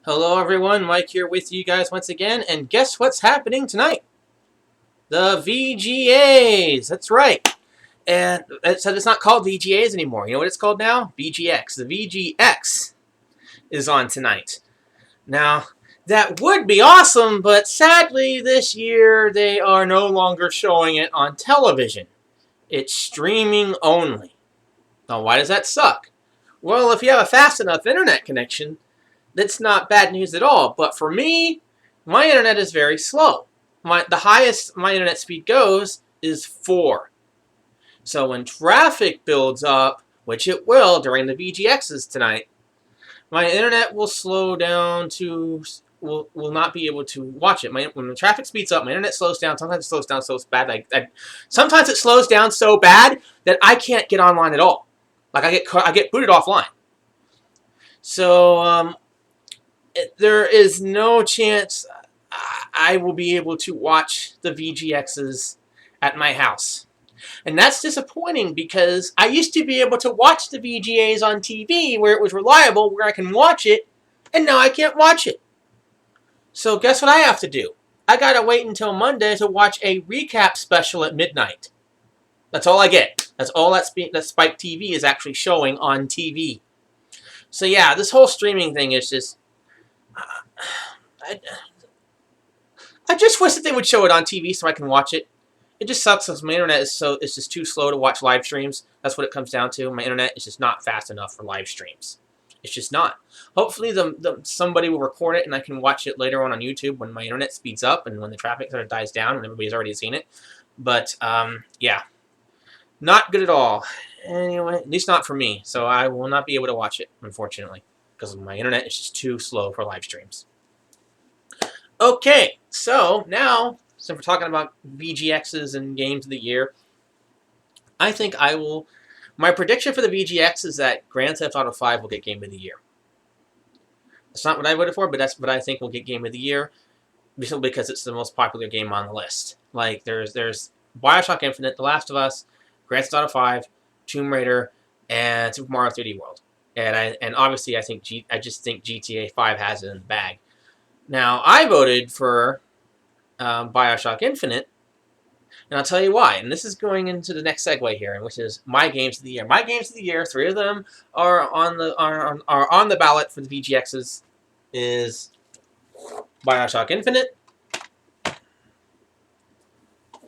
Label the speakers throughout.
Speaker 1: Hello everyone, Mike here with you guys once again, and guess what's happening tonight? The VGAs! That's right. And so it's not called VGAs anymore. You know what it's called now? VGX. The VGX is on tonight. Now, that would be awesome, but sadly this year they are no longer showing it on television. It's streaming only. Now, why does that suck? Well, if you have a fast enough internet connection, that's not bad news at all. But for me, my internet is very slow. The highest my internet speed goes is 4. So when traffic builds up, which it will during the VGXs tonight, my internet will slow down to will not be able to watch it. When the traffic speeds up, my internet slows down. Sometimes it slows down so bad. Sometimes it slows down so bad that I can't get online at all. Like I get booted offline. So there is no chance I will be able to watch the VGXs at my house. And that's disappointing because I used to be able to watch the VGAs on TV where it was reliable, where I can watch it, and now I can't watch it. So guess what I have to do? I gotta wait until Monday to watch a recap special at midnight. That's all I get. That's all that Spike TV is actually showing on TV. So yeah, this whole streaming thing is just... I just wish that they would show it on TV so I can watch it. It just sucks because my internet is just too slow to watch live streams. That's what it comes down to. My internet is just not fast enough for live streams. It's just not. Hopefully somebody will record it and I can watch it later on YouTube when my internet speeds up and when the traffic sort of dies down and everybody's already seen it. But yeah, not good at all. Anyway, at least not for me. So I will not be able to watch it, unfortunately, because my internet is just too slow for live streams. Okay, so now, since we're talking about VGXs and games of the year, I think my prediction for the VGX is that Grand Theft Auto 5 will get Game of the Year. That's not what I voted for, but that's what I think will get Game of the Year, because it's the most popular game on the list. Like, there's Bioshock Infinite, The Last of Us, Grand Theft Auto 5, Tomb Raider, and Super Mario 3D World. And obviously, I just think GTA 5 has it in the bag. Now, I voted for Bioshock Infinite, and I'll tell you why. And this is going into the next segue here, which is my games of the year. My games of the year, 3 of them are on the ballot for the VGXs. Is Bioshock Infinite,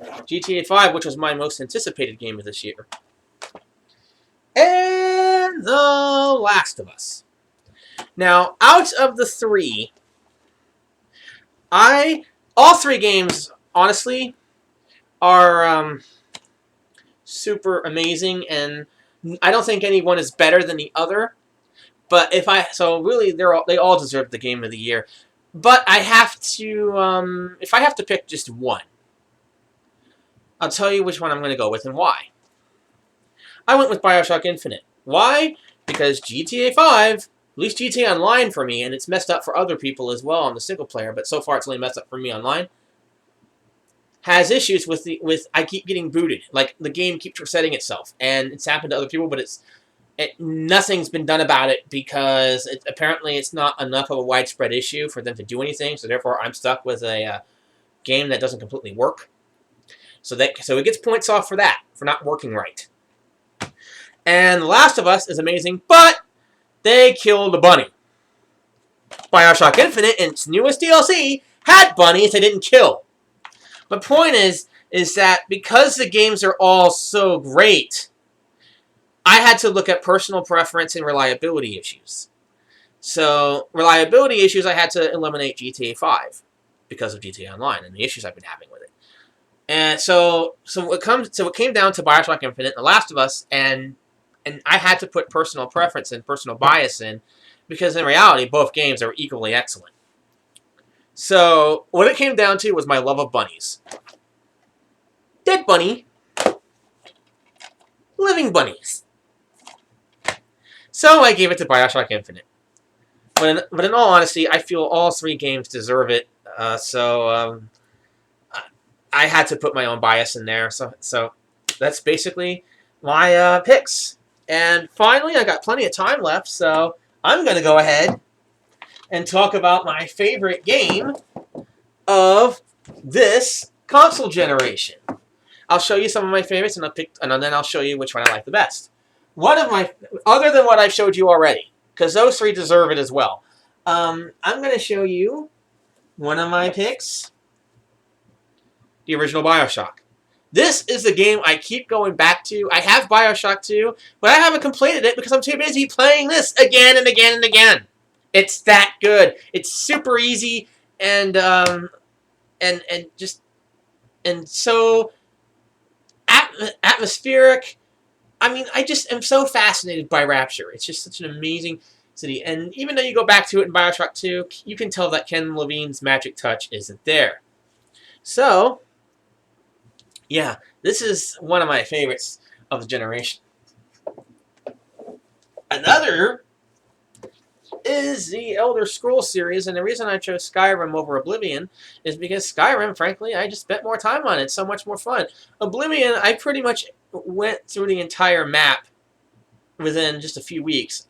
Speaker 1: GTA 5, which was my most anticipated game of this year, and The Last of Us. Now, out of the 3. All 3 games, honestly, are super amazing, and I don't think any one is better than the other. But so really, they all deserve the Game of the Year. But I have to, if I have to pick just one, I'll tell you which one I'm going to go with and why. I went with Bioshock Infinite. Why? Because GTA 5... at least GTA Online for me, and it's messed up for other people as well on the single player, but so far it's only messed up for me online, has issues with I keep getting booted. Like, the game keeps resetting itself, and it's happened to other people, but nothing's been done about it because apparently it's not enough of a widespread issue for them to do anything, so therefore I'm stuck with a game that doesn't completely work. So it gets points off for that, for not working right. And The Last of Us is amazing, but they killed a bunny. Bioshock Infinite, in its newest DLC, had bunnies they didn't kill. My point is that because the games are all so great, I had to look at personal preference and reliability issues. So, reliability issues, I had to eliminate GTA 5 because of GTA Online and the issues I've been having with it. And so it came down to Bioshock Infinite, The Last of Us, and I had to put personal preference and personal bias in, because in reality, both games are equally excellent. So, what it came down to was my love of bunnies. Dead bunny. Living bunnies. So, I gave it to Bioshock Infinite. But in all honesty, I feel all 3 games deserve it. So, I had to put my own bias in there. So that's basically my picks. And finally, I got plenty of time left, so I'm going to go ahead and talk about my favorite game of this console generation. I'll show you some of my favorites, and then I'll show you which one I like the best. One of my, other than what I've showed you already, because those three deserve it as well. I'm going to show you one of my picks, the original BioShock. This is the game I keep going back to. I have BioShock 2, but I haven't completed it because I'm too busy playing this again and again and again. It's that good. It's super easy and so atmospheric. I mean, I just am so fascinated by Rapture. It's just such an amazing city. And even though you go back to it in BioShock 2, you can tell that Ken Levine's magic touch isn't there. So, yeah, this is one of my favorites of the generation. Another is the Elder Scrolls series, and the reason I chose Skyrim over Oblivion is because Skyrim, frankly, I just spent more time on it. It's so much more fun. Oblivion, I pretty much went through the entire map within just a few weeks.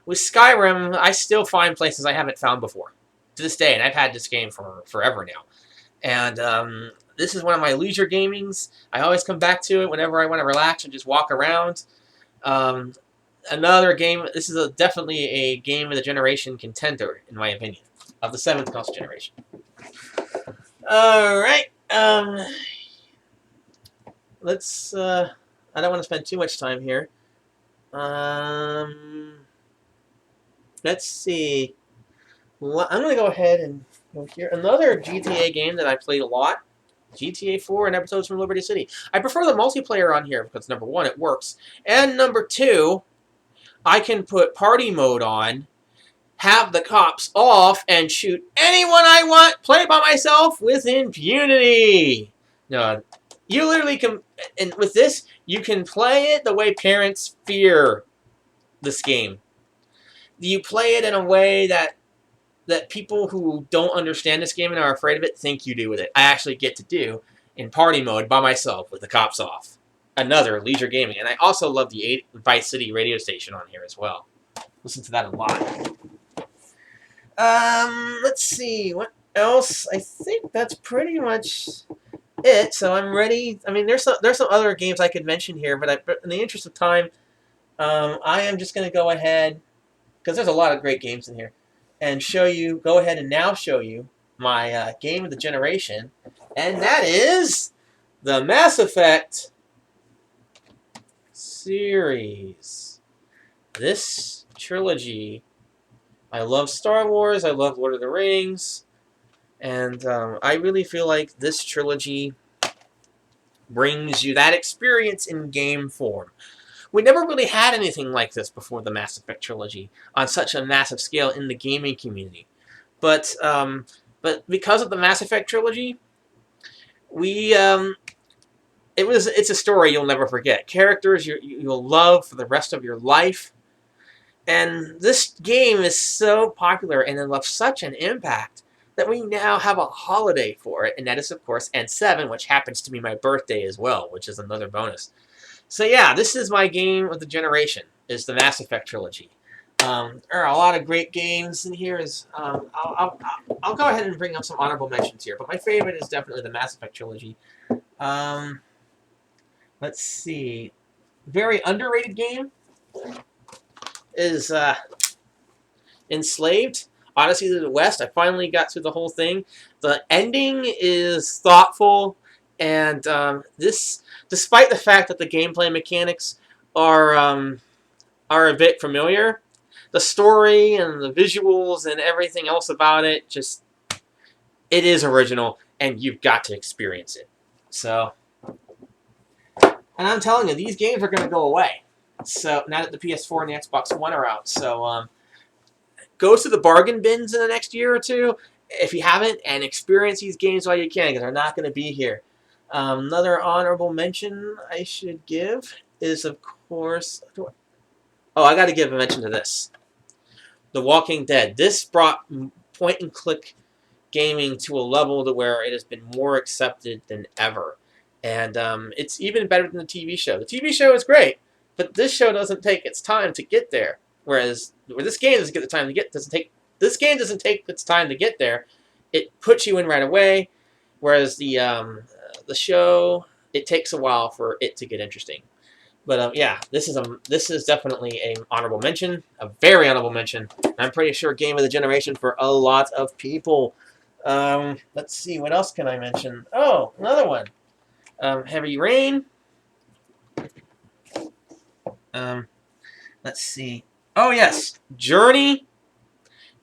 Speaker 1: With Skyrim, I still find places I haven't found before to this day, and I've had this game for forever now. And this is one of my leisure gamings. I always come back to it whenever I want to relax and just walk around. Another game, this is definitely a game of the generation contender, in my opinion, of the 7th console generation. Alright, let's, I don't want to spend too much time here. Let's see. Well, I'm going to go ahead and go here. Another GTA game that I played a lot, GTA 4 and Episodes from Liberty City. I prefer the multiplayer on here because, number one, it works. And number two, I can put party mode on, have the cops off, and shoot anyone I want, play by myself with impunity. No, you literally can, and with this, you can play it the way parents fear this game. You play it in a way that people who don't understand this game and are afraid of it think you do with it. I actually get to do in party mode by myself with the cops off. Another leisure gaming. And I also love the Vice City radio station on here as well. Listen to that a lot. Let's see. What else? I think that's pretty much it. So I'm ready. I mean, there's some other games I could mention here, but in the interest of time, I am just going to go ahead, because there's a lot of great games in here, and go ahead and now show you my game of the generation, and that is the Mass Effect series. This trilogy, I love Star Wars, I love Lord of the Rings, and I really feel like this trilogy brings you that experience in game form. We never really had anything like this before the Mass Effect trilogy on such a massive scale in the gaming community. But because of the Mass Effect trilogy, it's a story you'll never forget. Characters you'll love for the rest of your life. And this game is so popular and it left such an impact that we now have a holiday for it, and that is, of course, N7, which happens to be my birthday as well, which is another bonus. So yeah, this is my game of the generation, is the Mass Effect trilogy. There are a lot of great games in here. I'll go ahead and bring up some honorable mentions here, but my favorite is definitely the Mass Effect trilogy. Let's see. Very underrated game is Enslaved, Odyssey to the West. I finally got through the whole thing. The ending is thoughtful, and despite the fact that the gameplay mechanics are a bit familiar, the story and the visuals and everything else about it, it is original, and you've got to experience it. So, and I'm telling you, these games are going to go away. So now that the PS4 and the Xbox One are out, so go to the bargain bins in the next year or two if you haven't, and experience these games while you can, because they're not going to be here. Another honorable mention I should give is, of course, I got to give a mention to this. The Walking Dead. This brought point-and-click gaming to a level to where it has been more accepted than ever. And it's even better than the TV show. The TV show is great, but this show doesn't take its time to get there. Whereas this game doesn't get the time to get, doesn't This game doesn't take its time to get there. It puts you in right away, whereas the show, it takes a while for it to get interesting. But yeah, this is definitely a honorable mention, a very honorable mention. I'm pretty sure game of the generation for a lot of people. Let's see, what else can I mention? Oh, another one. Heavy Rain. Let's see. Oh yes, Journey.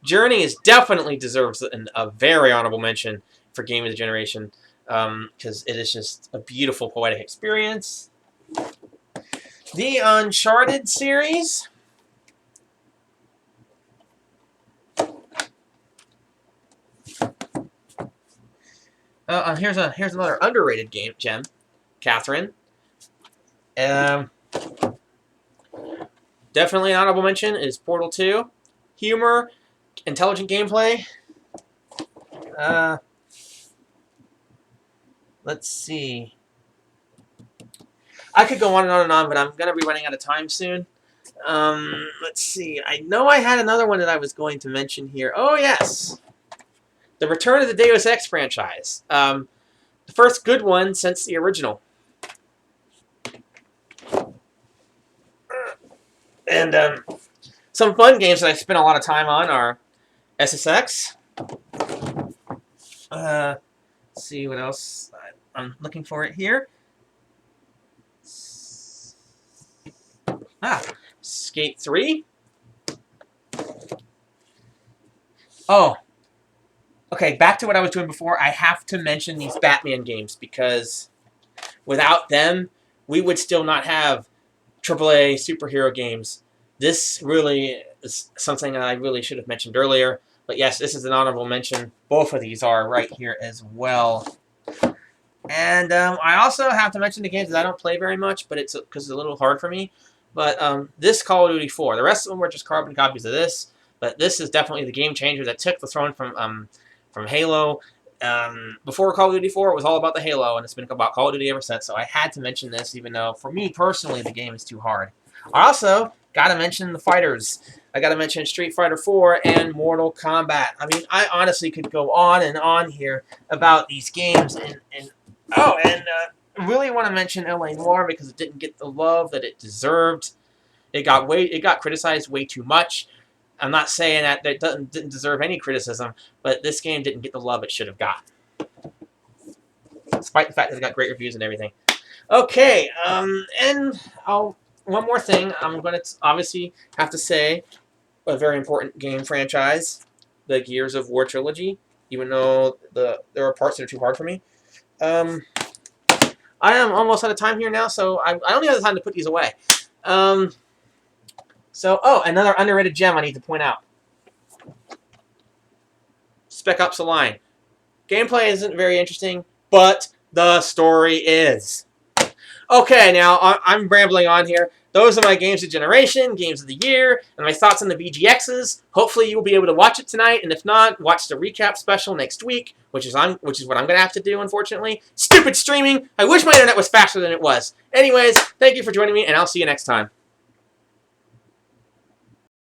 Speaker 1: Journey is definitely deserves a very honorable mention for game of the generation because it is just a beautiful poetic experience. The Uncharted series. Here's another underrated gem, Catherine. Definitely an honorable mention is Portal 2. Humor, intelligent gameplay. Let's see. I could go on and on and on, but I'm going to be running out of time soon. Let's see. I know I had another one that I was going to mention here. Oh, yes. The return of the Deus Ex franchise. The first good one since the original. And some fun games that I spent a lot of time on are SSX. Let's see what else. I'm looking for it here. Skate 3. Oh. Okay, back to what I was doing before. I have to mention these Batman games because without them, we would still not have AAA superhero games. This really is something I really should have mentioned earlier. But yes, this is an honorable mention. Both of these are right here as well. And I also have to mention the games that I don't play very much, but it's because it's a little hard for me. But this Call of Duty 4. The rest of them were just carbon copies of this. But this is definitely the game changer that took the throne from Halo. Before Call of Duty 4, it was all about the Halo, and it's been about Call of Duty ever since. So I had to mention this, even though, for me personally, the game is too hard. I also got to mention the fighters. I got to mention Street Fighter 4 and Mortal Kombat. I mean, I honestly could go on and on here about these games. And really want to mention L.A. Noire because it didn't get the love that it deserved. It got criticized way too much. I'm not saying that it didn't deserve any criticism, but this game didn't get the love it should have got. Despite the fact that it got great reviews and everything. Okay, and one more thing. I'm going to obviously have to say a very important game franchise, the Gears of War trilogy, even though there are parts that are too hard for me. I am almost out of time here now, so I don't have the time to put these away. Another underrated gem I need to point out. Spec Ops: The Line. Gameplay isn't very interesting, but the story is. Okay, now I'm rambling on here. Those are my games of generation, games of the year, and my thoughts on the VGXs. Hopefully you'll be able to watch it tonight, and if not, watch the recap special next week, which is what I'm going to have to do, unfortunately. Stupid streaming! I wish my internet was faster than it was. Anyways, thank you for joining me, and I'll see you next time.